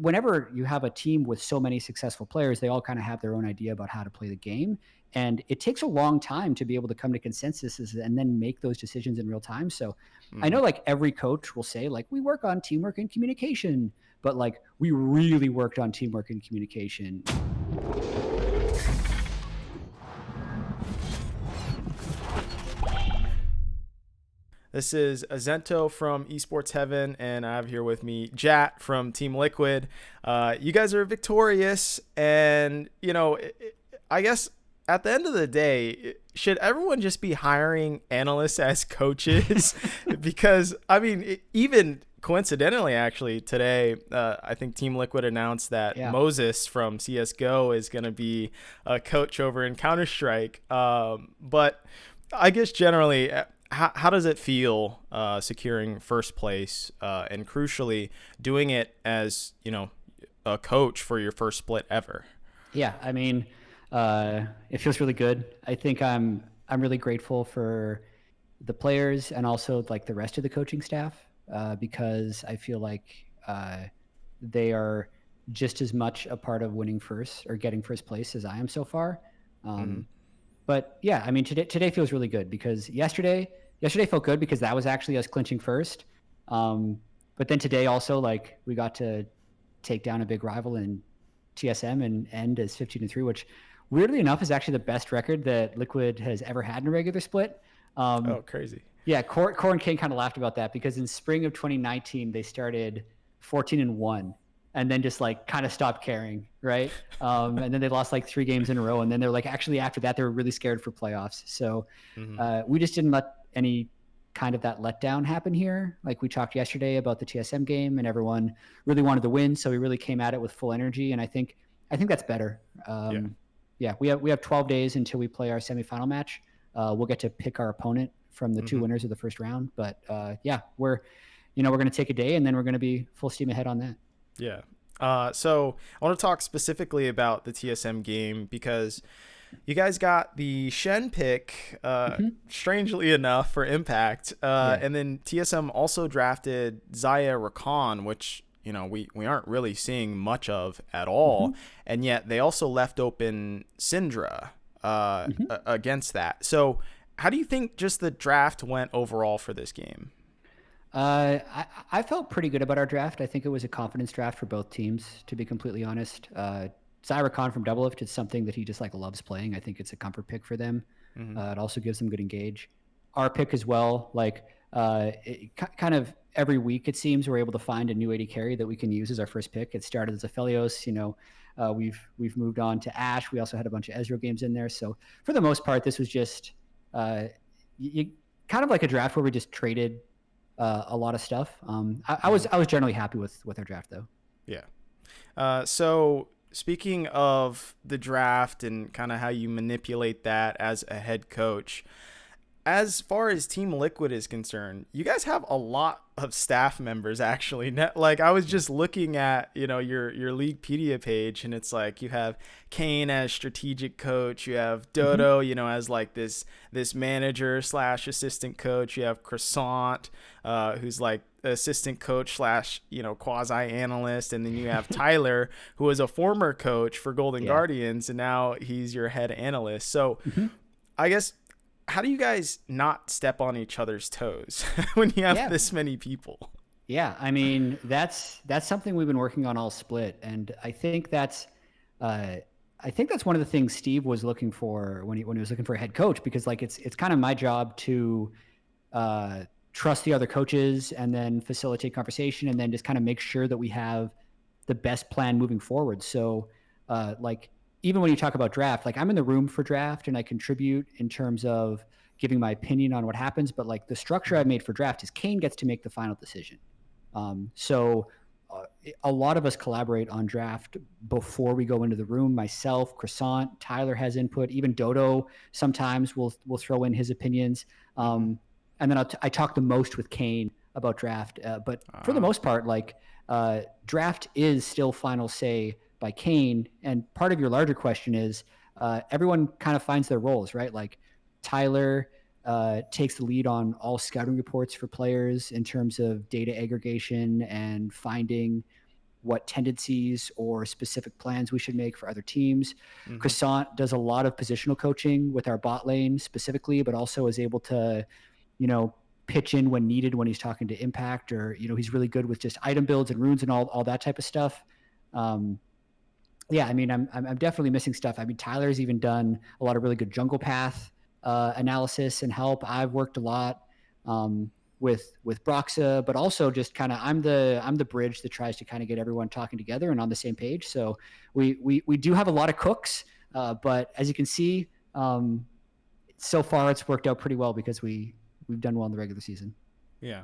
whenever you have a team with so many successful players, they all kind of have their own idea about how to play the game. And it takes a long time to be able to come to consensus and then make those decisions in real time. So I Mhm. know like every coach will say, like, we work on teamwork and communication, but like we really worked on teamwork and communication. This is Azento from Esports Heaven, and I have here with me Jatt from Team Liquid. You guys are victorious, and I guess at the end of the day, should everyone just be hiring analysts as coaches? Because I mean, even coincidentally, actually today, I think Team Liquid announced that Yeah. Moses from CS:GO is going to be a coach over in Counter Strike. But I guess generally, how does it feel securing first place and crucially doing it as a coach for your first split ever? Yeah. I mean, it feels really good. I think I'm really grateful for the players and also like the rest of the coaching staff, because I feel like they are just as much a part of winning first or getting first place as I am so far. Mm-hmm. Um, but yeah, I mean, today feels really good because yesterday felt good because that was actually us clinching first. Um, but then today also, like, we got to take down a big rival in TSM and end as 15-3, which weirdly enough is actually the best record that Liquid has ever had in a regular split. Um, Oh, crazy. yeah, Core and King kind of laughed about that because in spring of 2019 they started 14-1 and then just like kind of stopped caring, right? And then they lost like 3 games in a row, and then they're like, actually after that they were really scared for playoffs. So Mm-hmm. we just didn't let any kind of that letdown happen here. Like we talked yesterday about the TSM game, and everyone really wanted to win, so we really came at it with full energy, and I think that's better. Yeah. Yeah, we have 12 days until we play our semifinal match. We'll get to pick our opponent from the two Mm-hmm. winners of the first round. But yeah, we're going to take a day and then we're going to be full steam ahead on that. Yeah. So I want to talk specifically about the TSM game because you guys got the Shen pick, Mm-hmm. strangely enough, for Impact. Yeah. And then TSM also drafted Zaya Rakan, which, we aren't really seeing much of at Mm-hmm. all. And yet they also left open Syndra Mm-hmm. against that. So how do you think just the draft went overall for this game? I felt pretty good about our draft. I think it was a confidence draft for both teams, to be completely honest. Zyra Khan from Doublelift is something that he just like loves playing. I think it's a comfort pick for them. Mm-hmm. It also gives them good engage. Our pick as well, like kind of every week it seems we're able to find a new AD carry that we can use as our first pick. It started as Aphelios, we've moved on to Ash. We also had a bunch of Ezreal games in there. So for the most part, this was just uh, kind of like a draft where we just traded a lot of stuff. Mm-hmm. I was generally happy with our draft though. Yeah. So speaking of the draft and kind of how you manipulate that as a head coach, as far as Team Liquid is concerned, you guys have a lot of staff members actually. Like I was Yeah. just looking at, your Leaguepedia page, and it's like you have Kane as strategic coach, you have Mm-hmm. Dodo, as like this manager slash assistant coach. You have Croissant, who's like assistant coach slash quasi analyst, and then you have Tyler, who was a former coach for Golden Yeah. Guardians, and now he's your head analyst. So Mm-hmm. I guess, how do you guys not step on each other's toes when you have Yeah. this many people? Yeah. I mean, that's something we've been working on all split, and uh, I think that's one of the things Steve was looking for when he was looking for a head coach, because like it's kind of my job to uh, trust the other coaches and then facilitate conversation and then just kind of make sure that we have the best plan moving forward. So, like, even when you talk about draft, like I'm in the room for draft and I contribute in terms of giving my opinion on what happens. But like the structure Mm-hmm. I've made for draft is Kane gets to make the final decision. So a lot of us collaborate on draft before we go into the room. Myself, Croissant, Tyler has input. Even Dodo sometimes will throw in his opinions. Mm-hmm. And then I talk the most with Kane about draft. But for the Ah, most part, like draft is still final say by Kane. And part of your larger question is everyone kind of finds their roles, right? Like Tyler takes the lead on all scouting reports for players in terms of data aggregation and finding what tendencies or specific plans we should make for other teams. Hmm. Croissant does a lot of positional coaching with our bot lane specifically, but also is able to, you know, pitch in when needed when he's talking to Impact, or, you know, he's really good with just item builds and runes and all that type of stuff. Um, yeah, I mean, I'm definitely missing stuff. I mean, Tyler's even done a lot of really good jungle path analysis and help. I've worked a lot with Broxa, but also just kind of I'm the bridge that tries to kind of get everyone talking together and on the same page. So we do have a lot of cooks, but as you can see, so far it's worked out pretty well because we've done well in the regular season. Yeah.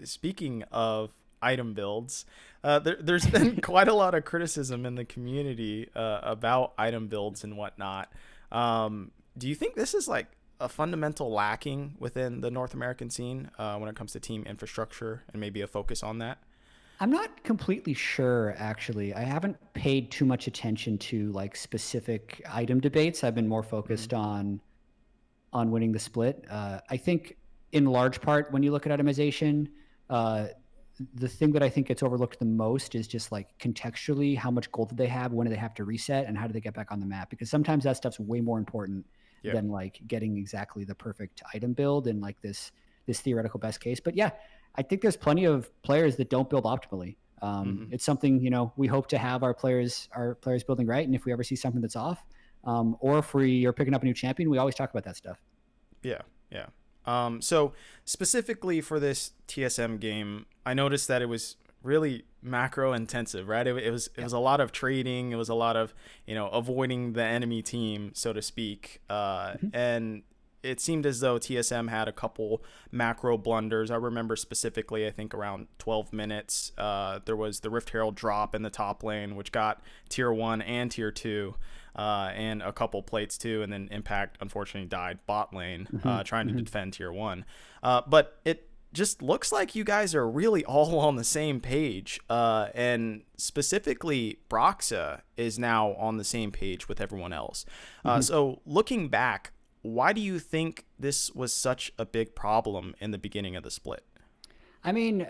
Speaking of item builds, there's been quite a lot of criticism in the community about item builds and whatnot. Do you think this is like a fundamental lacking within the North American scene when it comes to team infrastructure and maybe a focus on that? I'm not completely sure, actually. I haven't paid too much attention to like specific item debates. I've been more Mm-hmm. focused on winning the split. I think in large part when you look at itemization, uh, the thing that I think gets overlooked the most is just like contextually how much gold did they have, when do they have to reset, and how do they get back on the map? Because sometimes that stuff's way more important Yeah. than like getting exactly the perfect item build and like this theoretical best case. But yeah, I think there's plenty of players that don't build optimally. Mm-hmm. It's something, you know, we hope to have our players building right, and if we ever see something that's off, or if we are picking up a new champion, we always talk about that stuff. Yeah, yeah. So specifically for this TSM game, I noticed that it was really macro intensive, right? It Yeah. was a lot of trading. It was a lot of avoiding the enemy team, so to speak. Mhm. And it seemed as though TSM had a couple macro blunders. I remember specifically, I think around 12 minutes, there was the Rift Herald drop in the top lane, which got tier 1 and tier 2, and a couple plates too. And then Impact, unfortunately, died bot lane Mhm. trying to Mhm. defend tier 1. But it just looks like you guys are really all on the same page. And specifically, Broxa is now on the same page with everyone else. Mhm. So looking back, why do you think this was such a big problem in the beginning of the split? I mean,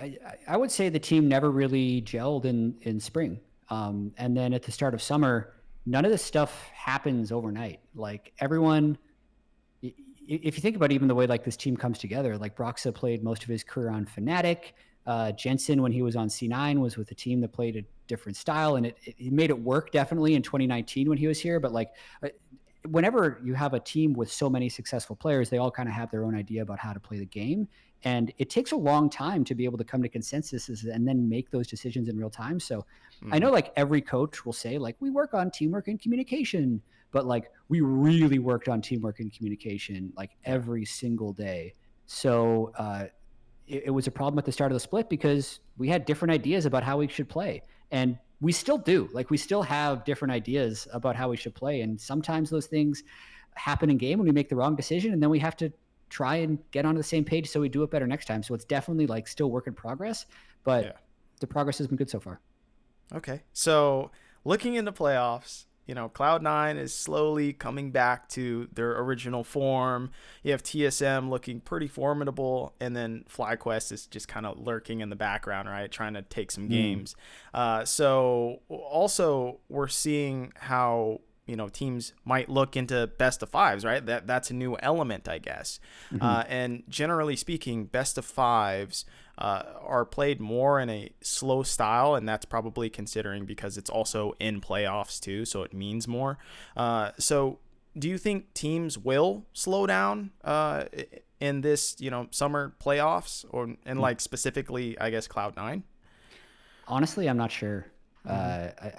I would say the team never really gelled in spring, and then at the start of summer, none of this stuff happens overnight. Like everyone, if you think about even the way like this team comes together, like Broxa played most of his career on Fnatic. Jensen, when he was on C9, was with a team that played a different style, and it made it work definitely in 2019 when he was here. But like, uh, whenever you have a team with so many successful players, they all kind of have their own idea about how to play the game. And it takes a long time to be able to come to consensus and then make those decisions in real time. So I Mm-hmm. know like every coach will say, like, we work on teamwork and communication, but like we really worked on teamwork and communication like Yeah. every single day. So it was a problem at the start of the split because we had different ideas about how we should play. And we still do. Like we still have different ideas about how we should play. And sometimes those things happen in game when we make the wrong decision, and then we have to try and get onto the same page so we do it better next time. So it's definitely like still work in progress, Yeah. but the progress has been good so far. Okay. So looking into playoffs, Cloud9 is slowly coming back to their original form. You have TSM looking pretty formidable, and then FlyQuest is just kind of lurking in the background, right? Trying to take some Mm. games. So also we're seeing how teams might look into best of fives, right? That's a new element, I guess. Hmm. And generally speaking, best of fives are played more in a slow style, and that's probably considering because it's also in playoffs too, so it means more. So, do you think teams will slow down in this, summer playoffs, or and like specifically, I guess Cloud9? Honestly, I'm not sure. Mm-hmm.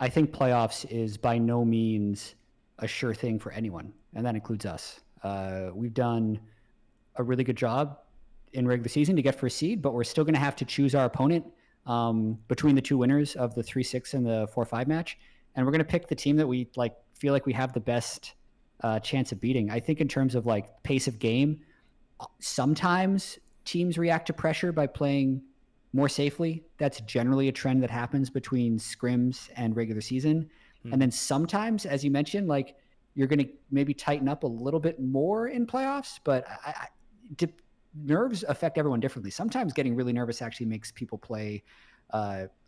I think playoffs is by no means a sure thing for anyone, and that includes us. We've done a really good job in regular season to get first seed, but we're still going to have to choose our opponent between the two winners of the 3-6 and the 4-5 match, and we're going to pick the team that we like feel like we have the best chance of beating. I think in terms of like pace of game, sometimes teams react to pressure by playing more safely. That's generally a trend that happens between scrims and regular season. And Mm-hmm. then sometimes, as you mentioned, like you're going to maybe tighten up a little bit more in playoffs, but nerves affect everyone differently. Sometimes getting really nervous actually makes people play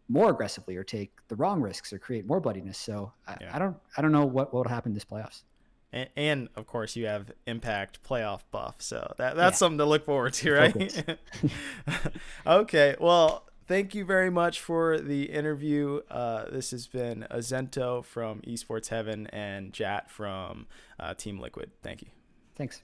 more aggressively or take the wrong risks or create more bloodiness. So Yeah. I don't know what will happen this playoffs. And of course you have Impact playoff buff, so that's Yeah, something to look forward to, focus. right? Okay, well, thank you very much for the interview. This has been Azento from Esports Heaven and Jatt from Team Liquid. Thank you. Thanks.